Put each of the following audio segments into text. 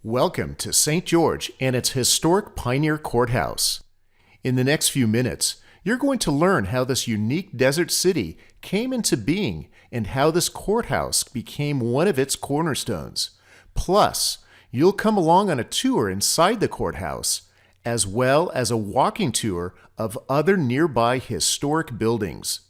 Welcome to St. George and its historic Pioneer Courthouse. In the next few minutes, you're going to learn how this unique desert city came into being and how this courthouse became one of its cornerstones. Plus, you'll come along on a tour inside the courthouse, as well as a walking tour of other nearby historic buildings.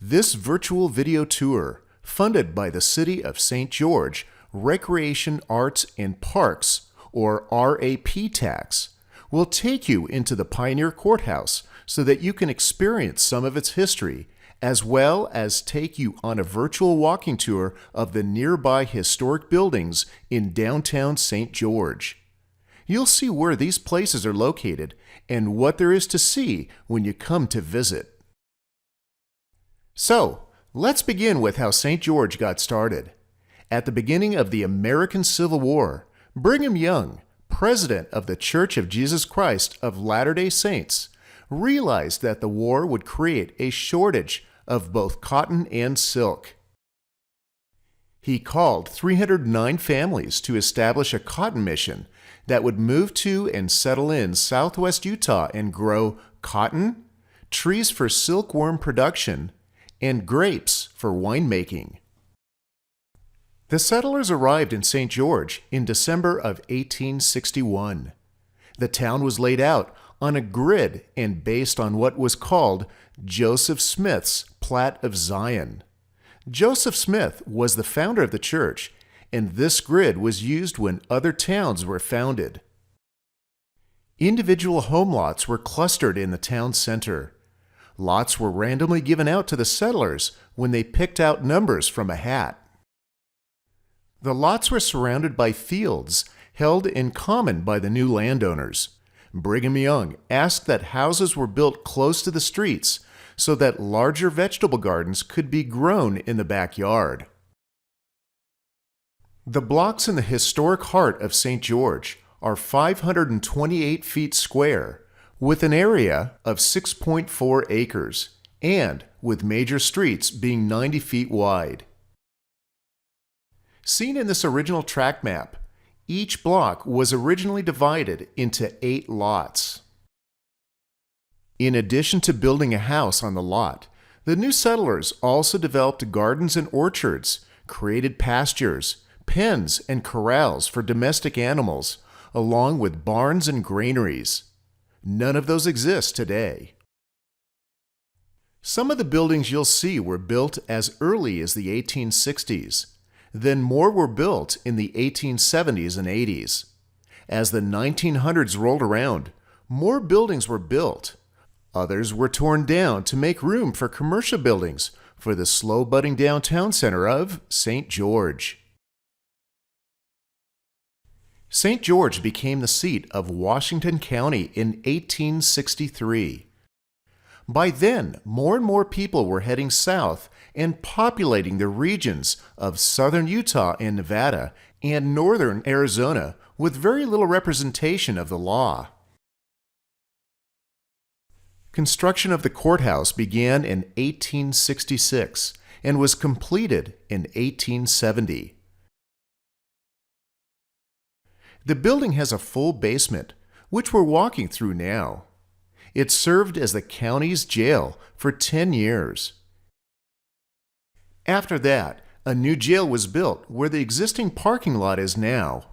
This virtual video tour, funded by the City of St. George, Recreation, Arts, and Parks, or RAP tax, will take you into the Pioneer Courthouse so that you can experience some of its history, as well as take you on a virtual walking tour of the nearby historic buildings in downtown St. George. You'll see where these places are located and what there is to see when you come to visit. So, let's begin with how St. George got started. At the beginning of the American Civil War, Brigham Young, president of the Church of Jesus Christ of Latter-day Saints, realized that the war would create a shortage of both cotton and silk. He called 309 families to establish a cotton mission that would move to and settle in southwest Utah and grow cotton, trees for silkworm production, and grapes for winemaking. The settlers arrived in St. George in December of 1861. The town was laid out on a grid and based on what was called Joseph Smith's Plat of Zion. Joseph Smith was the founder of the church, and this grid was used when other towns were founded. Individual home lots were clustered in the town center. Lots were randomly given out to the settlers when they picked out numbers from a hat. The lots were surrounded by fields held in common by the new landowners. Brigham Young asked that houses were built close to the streets so that larger vegetable gardens could be grown in the backyard. The blocks in the historic heart of St. George are 528 feet square, with an area of 6.4 acres, and with major streets being 90 feet wide. Seen in this original tract map, each block was originally divided into 8 lots. In addition to building a house on the lot, the new settlers also developed gardens and orchards, created pastures, pens, and corrals for domestic animals, along with barns and granaries. None of those exist today. Some of the buildings you'll see were built as early as the 1860s. Then more were built in the 1870s and 80s. As the 1900s rolled around, more buildings were built. Others were torn down to make room for commercial buildings for the slow-budding downtown center of St. George. St. George became the seat of Washington County in 1863. By then, more and more people were heading south and populating the regions of southern Utah and Nevada and northern Arizona with very little representation of the law. Construction of the courthouse began in 1866 and was completed in 1870. The building has a full basement, which we're walking through now. It served as the county's jail for 10 years. After that, a new jail was built where the existing parking lot is now.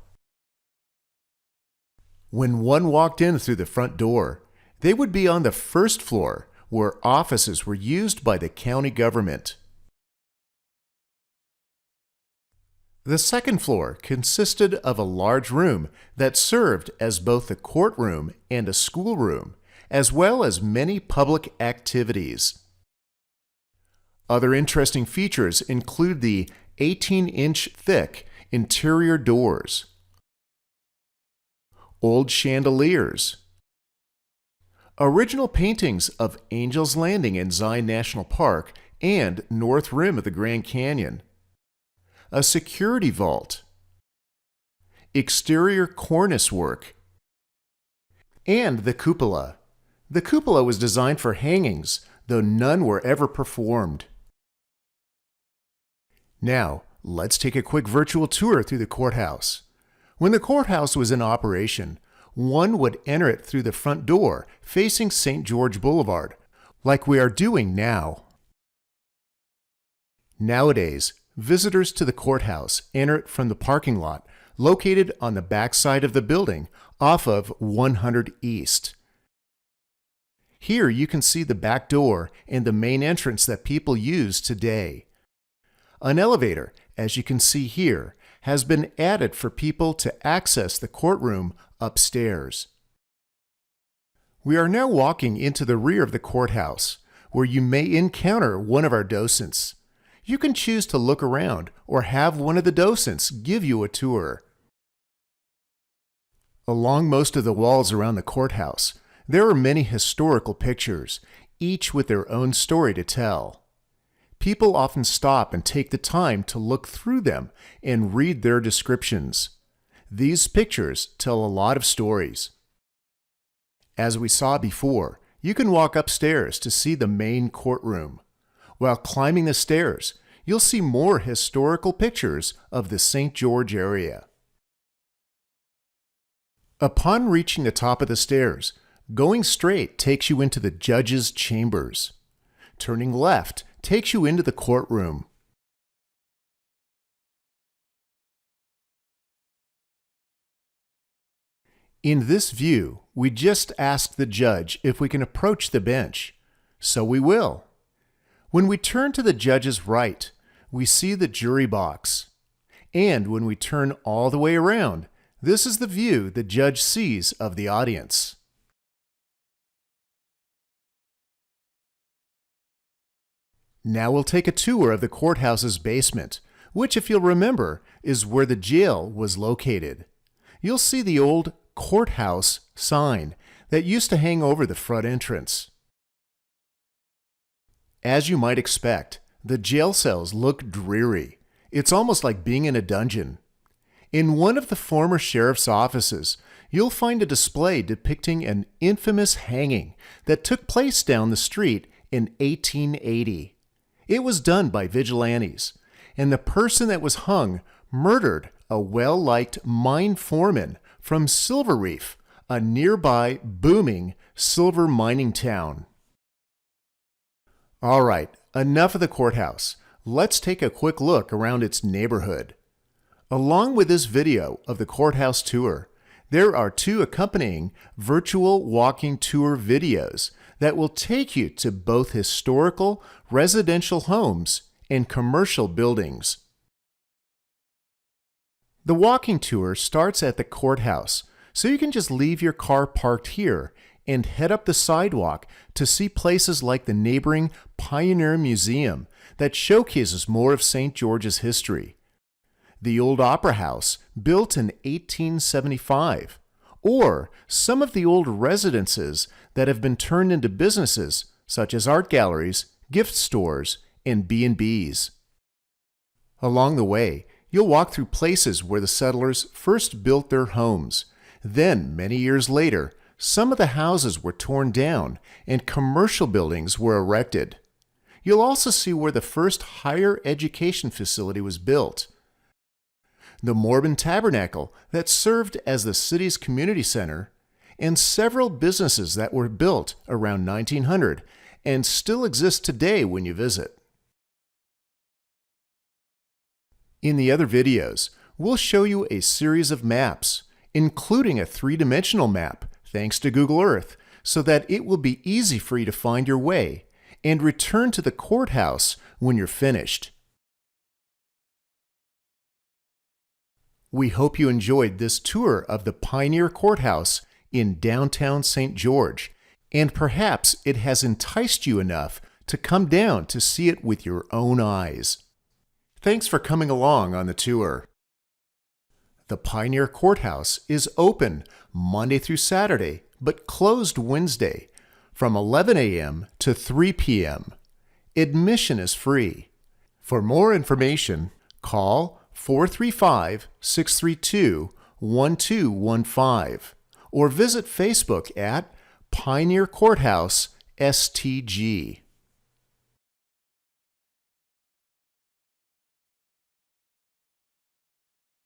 When one walked in through the front door, they would be on the first floor where offices were used by the county government. The second floor consisted of a large room that served as both a courtroom and a schoolroom, as well as many public activities. Other interesting features include the 18-inch thick interior doors, old chandeliers, original paintings of Angel's Landing in Zion National Park and North Rim of the Grand Canyon, a security vault, exterior cornice work, and the cupola. The cupola was designed for hangings, though none were ever performed. Now, let's take a quick virtual tour through the courthouse. When the courthouse was in operation, one would enter it through the front door facing St. George Boulevard, like we are doing now. Nowadays, visitors to the courthouse enter it from the parking lot located on the back side of the building off of 100 East. Here you can see the back door and the main entrance that people use today. An elevator, as you can see here, has been added for people to access the courtroom upstairs. We are now walking into the rear of the courthouse, where you may encounter one of our docents. You can choose to look around or have one of the docents give you a tour. Along most of the walls around the courthouse, there are many historical pictures, each with their own story to tell. People often stop and take the time to look through them and read their descriptions. These pictures tell a lot of stories. As we saw before, you can walk upstairs to see the main courtroom. While climbing the stairs, you'll see more historical pictures of the St. George area. Upon reaching the top of the stairs, going straight takes you into the judge's chambers. Turning left takes you into the courtroom. In this view, we just ask the judge if we can approach the bench. So we will. When we turn to the judge's right, we see the jury box. And when we turn all the way around, this is the view the judge sees of the audience. Now we'll take a tour of the courthouse's basement, which, if you'll remember, is where the jail was located. You'll see the old Courthouse sign that used to hang over the front entrance. As you might expect, the jail cells look dreary. It's almost like being in a dungeon. In one of the former sheriff's offices, you'll find a display depicting an infamous hanging that took place down the street in 1880. It was done by vigilantes, and the person that was hung murdered a well-liked mine foreman from Silver Reef, a nearby booming silver mining town. All right, enough of the courthouse. Let's take a quick look around its neighborhood. Along with this video of the courthouse tour, there are 2 accompanying virtual walking tour videos that will take you to both historical residential homes and commercial buildings. The walking tour starts at the courthouse, so you can just leave your car parked here and head up the sidewalk to see places like the neighboring Pioneer Museum that showcases more of St. George's history, the old Opera House built in 1875, or some of the old residences that have been turned into businesses such as art galleries, gift stores, and B&Bs. Along the way, you'll walk through places where the settlers first built their homes. Then, many years later, some of the houses were torn down and commercial buildings were erected. You'll also see where the first higher education facility was built. The Mormon Tabernacle that served as the city's community center, and several businesses that were built around 1900 and still exist today when you visit. In the other videos, we'll show you a series of maps, including a 3-dimensional map, thanks to Google Earth, so that it will be easy for you to find your way and return to the courthouse when you're finished. We hope you enjoyed this tour of the Pioneer Courthouse in downtown St. George, and perhaps it has enticed you enough to come down to see it with your own eyes. Thanks for coming along on the tour. The Pioneer Courthouse is open Monday through Saturday, but closed Wednesday from 11 a.m. to 3 p.m. Admission is free. For more information, call 435-632-1215 or visit Facebook at Pioneer Courthouse STG.